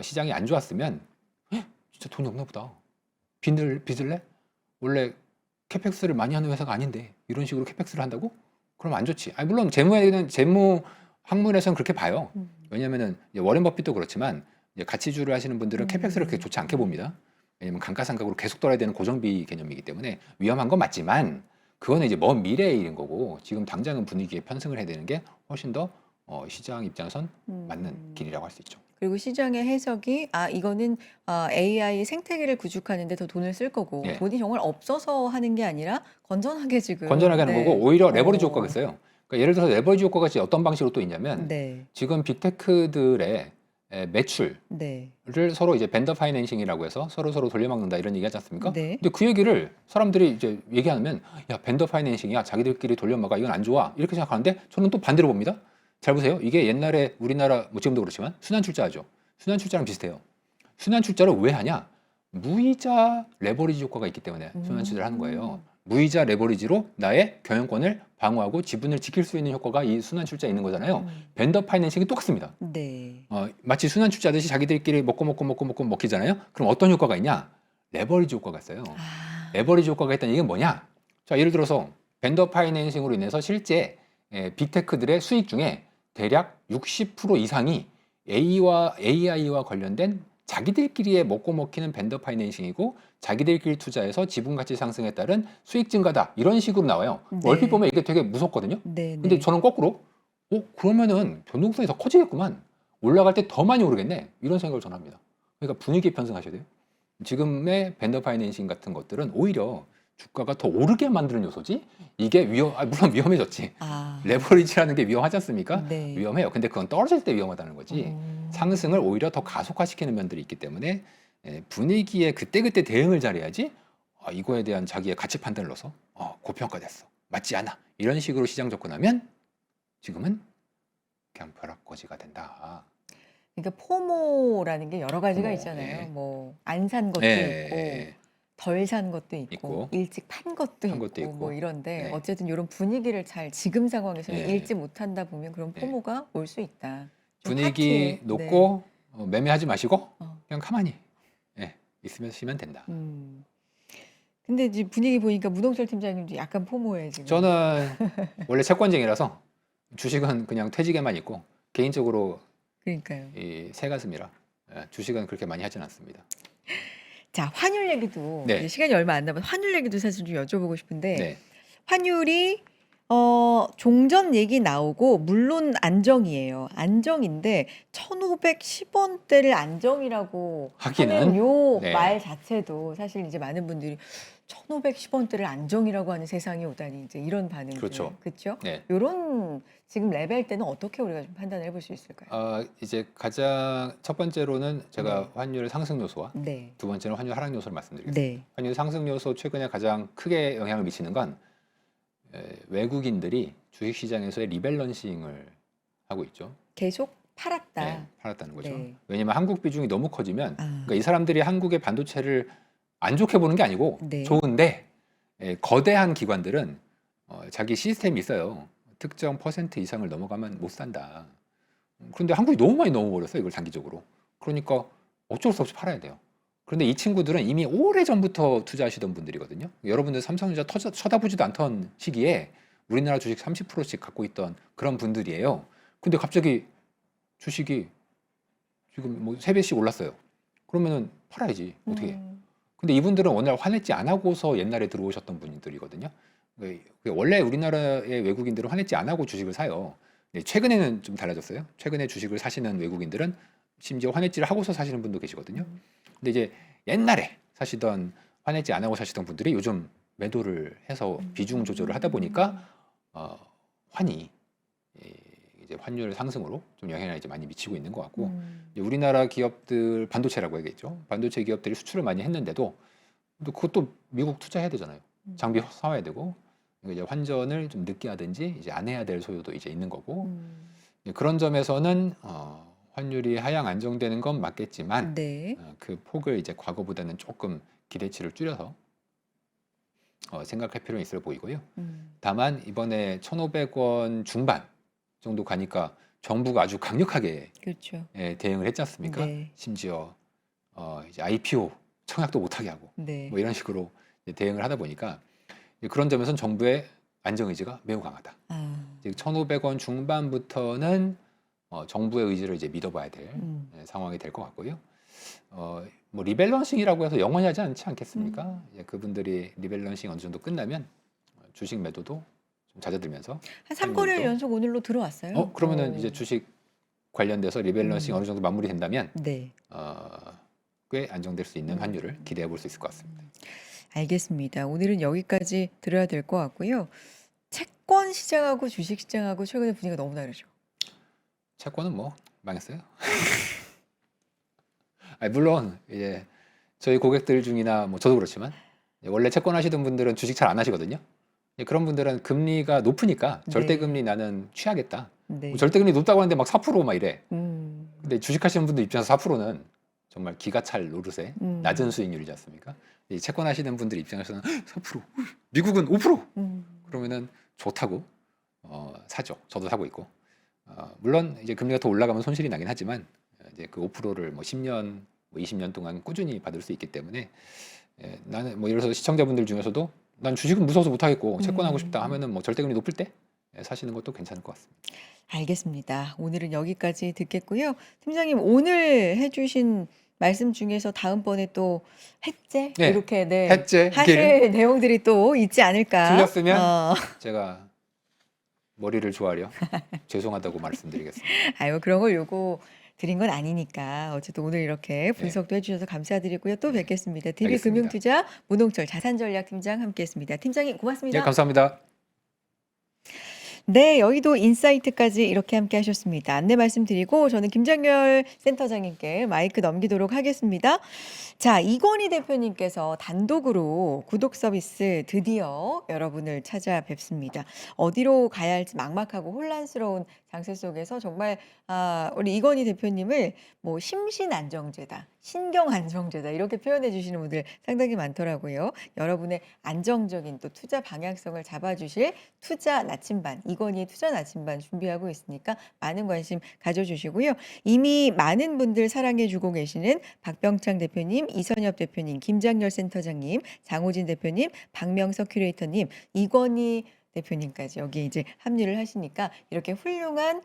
시장이 안 좋았으면 진짜 돈이 없나 보다. 빚을래? 원래 캐펙스를 많이 하는 회사가 아닌데 이런 식으로 캐펙스를 한다고? 그럼 안 좋지. 물론 재무 학문에서는 그렇게 봐요. 왜냐면은 워렌 버핏도 그렇지만 이제 가치주를 하시는 분들은 캐펙스를 그렇게 좋지 않게 봅니다. 왜냐면 감가상각으로 계속 돌아야 되는 고정비 개념이기 때문에 위험한 건 맞지만 그거는 이제 먼 미래의 일인 거고 지금 당장은 분위기에 편승을 해야 되는 게 훨씬 더 시장 입장에선 맞는 길이라고 할 수 있죠. 그리고 시장의 해석이 이거는 AI 생태계를 구축하는데 더 돈을 쓸 거고 예. 돈이 정말 없어서 하는 게 아니라 건전하게 지금 건전하게 하는 거고 오히려 레버리지 효과가 어, 있어요. 그러니까 예를 들어서 레버리지 효과가 어떤 방식으로 또 있냐면 네, 지금 빅테크들의 매출을 네, 서로 이제 벤더 파이낸싱이라고 해서 서로 돌려막는다 이런 얘기 하지 않습니까? 네. 근데 그 얘기를 사람들이 이제 얘기하면 야 벤더 파이낸싱이야 자기들끼리 돌려막아 이건 안 좋아 이렇게 생각하는데 저는 또 반대로 봅니다. 잘 보세요. 이게 옛날에 우리나라 뭐 지금도 그렇지만 순환출자하죠. 순환출자랑 비슷해요. 순환출자를 왜 하냐? 무이자 레버리지 효과가 있기 때문에 순환출자를 하는 거예요. 무이자 레버리지로 나의 경영권을 방어하고 지분을 지킬 수 있는 효과가 이 순환출자에 있는 거잖아요. 벤더 파이낸싱이 똑같습니다. 네. 마치 순환출자듯이 자기들끼리 먹기잖아요. 그럼 어떤 효과가 있냐? 레버리지 효과가 있어요. 레버리지 효과가 있다는 얘기는 뭐냐? 자, 예를 들어서 벤더 파이낸싱으로 인해서 실제 빅테크들의 수익 중에 대략 60% 이상이 AI와 관련된 자기들끼리의 먹고 먹히는 벤더 파이낸싱이고 자기들끼리 투자해서 지분 가치 상승에 따른 수익 증가다 이런 식으로 나와요. 네. 얼핏 보면 이게 되게 무섭거든요. 네, 근데 네. 저는 거꾸로 그러면은 변동성이 더 커지겠구만. 올라갈 때 더 많이 오르겠네. 이런 생각을 저는 합니다. 그러니까 분위기에 편승하셔야 돼요. 지금의 벤더 파이낸싱 같은 것들은 오히려 주가가 더 오르게 만드는 요소지. 이게 물론 위험해졌지. 레버리지라는 게 위험하지 않습니까? 네. 위험해요. 근데 그건 떨어질 때 위험하다는 거지. 상승을 오히려 더 가속화시키는 면들이 있기 때문에 분위기에 그때그때 대응을 잘해야지 이거에 대한 자기의 가치 판단을 넣어서 고평가됐어. 맞지 않아. 이런 식으로 시장 접근하면 지금은 그냥 벼락거지가 된다. 그러니까 포모라는 게 여러 가지가 포모, 있잖아요. 예. 뭐 안 산 것도 예. 있고 덜 산 것도 있고 있고, 일찍 판 것도 판 것도 있고 뭐 있고. 이런데 네. 어쨌든 이런 분위기를 잘 지금 상황에서는 예. 읽지 못한다 보면 그런 예. 포모가 올 수 있다. 좀 분위기 파티에, 놓고 매매하지 마시고 어. 그냥 가만히 있으면 된다. 근데 이제 분위기 보니까 무동철 팀장님도 약간 포모예요 지금. 저는 원래 채권쟁이라서 주식은 그냥 퇴직에만 있고 개인적으로 그러니까요. 이 새가슴이라 주식은 그렇게 많이 하진 않습니다. 자, 환율 얘기도 네. 이제 시간이 얼마 안 남아서 환율 얘기도 사실 좀 여쭤보고 싶은데 네. 환율이 종전 얘기 나오고 물론 안정이에요. 안정인데 1,510원대를 안정이라고 하기는, 하는 요 네. 말 자체도 사실 이제 많은 분들이 1,510원대를 안정이라고 하는 세상이 오다니 이제 이런 반응들. 그렇죠. 그렇죠? 네. 요런 지금 레벨 때는 어떻게 우리가 좀 판단을 해볼 수 있을까요? 이제 가장 첫 번째로는 제가 네. 환율 상승 요소와 네. 두 번째는 환율 하락 요소를 말씀드리겠습니다. 네. 환율 상승 요소 최근에 가장 크게 영향을 미치는 건 외국인들이 주식시장에서의 리밸런싱을 하고 있죠. 계속 팔았다. 네, 팔았다는 거죠. 네. 왜냐면 한국 비중이 너무 커지면 아. 그러니까 이 사람들이 한국의 반도체를 안 좋게 보는 게 아니고 네. 좋은데 거대한 기관들은 자기 시스템이 있어요. 특정 퍼센트 이상을 넘어가면 못 산다. 그런데 한국이 너무 많이 넘어버렸어요. 이걸 단기적으로. 그러니까 어쩔 수 없이 팔아야 돼요. 그런데 이 친구들은 이미 오래전부터 투자하시던 분들이거든요. 여러분들 삼성전자 쳐다보지도 않던 시기에 우리나라 주식 30%씩 갖고 있던 그런 분들이에요. 근데 갑자기 주식이 지금 뭐 3배씩 올랐어요. 그러면은 팔아야지. 어떻게 해? 근데 이분들은 워낙 환해지 안 하고서 옛날에 들어오셨던 분들이거든요. 원래 우리나라의 외국인들은 환해지 안 하고 주식을 사요. 최근에는 좀 달라졌어요. 최근에 주식을 사시는 외국인들은 심지어 환해지를 하고서 사시는 분도 계시거든요. 근데 이제 옛날에 사시던 환해지 안 하고 사시던 분들이 요즘 매도를 해서 비중 조절을 하다 보니까 환이 이제 환율 상승으로 좀 영향을 이제 많이 미치고 있는 것 같고 이제 우리나라 기업들 반도체라고 해야겠죠. 반도체 기업들이 수출을 많이 했는데도 또 그것도 미국 투자해야 되잖아요. 장비 사와야 되고 이제 환전을 좀 늦게 하든지 이제 안 해야 될 소요도 이제 있는 거고 그런 점에서는 환율이 하향 안정되는 건 맞겠지만 네. 그 폭을 이제 과거보다는 조금 기대치를 줄여서 생각할 필요는 있어 보이고요. 다만 이번에 1,500원 중반 정도 가니까 정부가 아주 강력하게 그렇죠. 대응을 했지 않습니까? 네. 심지어 이제 IPO 청약도 못하게 하고 네. 뭐 이런 식으로 이제 대응을 하다 보니까 그런 점에서는 정부의 안정 의지가 매우 강하다. 즉 1,500원 중반부터는 정부의 의지를 이제 믿어봐야 될 상황이 될 것 같고요. 뭐 리밸런싱이라고 해서 영원히 하지 않지 않겠습니까? 예, 그분들이 리밸런싱 어느 정도 끝나면 주식 매도도 좀 잦아들면서 한 3거래일 환율도 연속 오늘로 들어왔어요. 그러면은 이제 주식 관련돼서 리밸런싱 음. 어느 정도 마무리된다면 네. 꽤 안정될 수 있는 환율을 기대해 볼 수 있을 것 같습니다. 알겠습니다. 오늘은 여기까지 들어야 될 것 같고요. 채권 시장하고 주식 시장하고 최근에 분위기가 너무 다르죠. 채권은 뭐 망했어요. 아니, 물론 이제 저희 고객들 중이나 뭐 저도 그렇지만 원래 채권 하시던 분들은 주식 잘 안 하시거든요. 그런 분들은 금리가 높으니까 절대 네. 금리 나는 취하겠다. 네. 뭐 절대 금리 높다고 하는데 막 4%막 이래. 음. 근데 주식 하시는 분들 입장에서 4%는 정말 기가 찰 노릇에 음. 낮은 수익률이지 않습니까? 이 채권 하시는 분들 입장에서는 4%, 미국은 5%. 음. 그러면은 좋다고 사죠. 저도 사고 있고. 물론 이제 금리가 더 올라가면 손실이 나긴 하지만 이제 그 5%를 뭐 10년, 뭐 20년 동안 꾸준히 받을 수 있기 때문에 나는 뭐 예를 들어서 시청자분들 중에서도 난 주식은 무서워서 못 하겠고 채권 하고 싶다 하면은 뭐 절대금리 높을 때 사시는 것도 괜찮을 것 같습니다. 알겠습니다. 오늘은 여기까지 듣겠고요. 팀장님 오늘 해주신 말씀 중에서 다음번에 또 해제 네, 이렇게 네, 해제 하실 내용들이 또 있지 않을까? 틀렸으면 제가 머리를 조아려 죄송하다고 말씀드리겠습니다. 아유 그런 걸 요구 드린 건 아니니까 어쨌든 오늘 이렇게 분석도 해주셔서 감사드리고요. 또 뵙겠습니다. DB 알겠습니다. 금융투자 문홍철 자산전략팀장 함께했습니다. 팀장님 고맙습니다. 네, 감사합니다. 네, 여의도 인사이트까지 이렇게 함께 하셨습니다. 안내 말씀드리고 저는 김장열 센터장님께 마이크 넘기도록 하겠습니다. 자, 이건희 대표님께서 단독으로 구독 서비스 드디어 여러분을 찾아뵙습니다. 어디로 가야 할지 막막하고 혼란스러운 장세 속에서 정말 우리 이건희 대표님을 뭐 심신안정제다, 신경안정제다 이렇게 표현해 주시는 분들 상당히 많더라고요. 여러분의 안정적인 또 투자 방향성을 잡아주실 투자 나침반, 이건희의 투자 나침반 준비하고 있으니까 많은 관심 가져주시고요. 이미 많은 분들 사랑해주고 계시는 박병창 대표님, 이선엽 대표님, 김장열 센터장님, 장호진 대표님, 박명석 큐레이터님, 이건희 대표님까지 여기 이제 합류를 하시니까 이렇게 훌륭한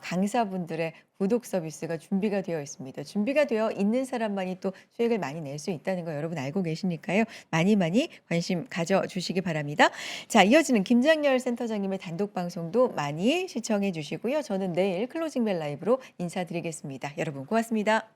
강사분들의 구독 서비스가 준비가 되어 있습니다. 준비가 되어 있는 사람만이 또 수익을 많이 낼 수 있다는 거 여러분 알고 계시니까요. 많이 관심 가져주시기 바랍니다. 자, 이어지는 김장열 센터장님의 단독 방송도 많이 시청해 주시고요. 저는 내일 클로징 벨 라이브로 인사드리겠습니다. 여러분 고맙습니다.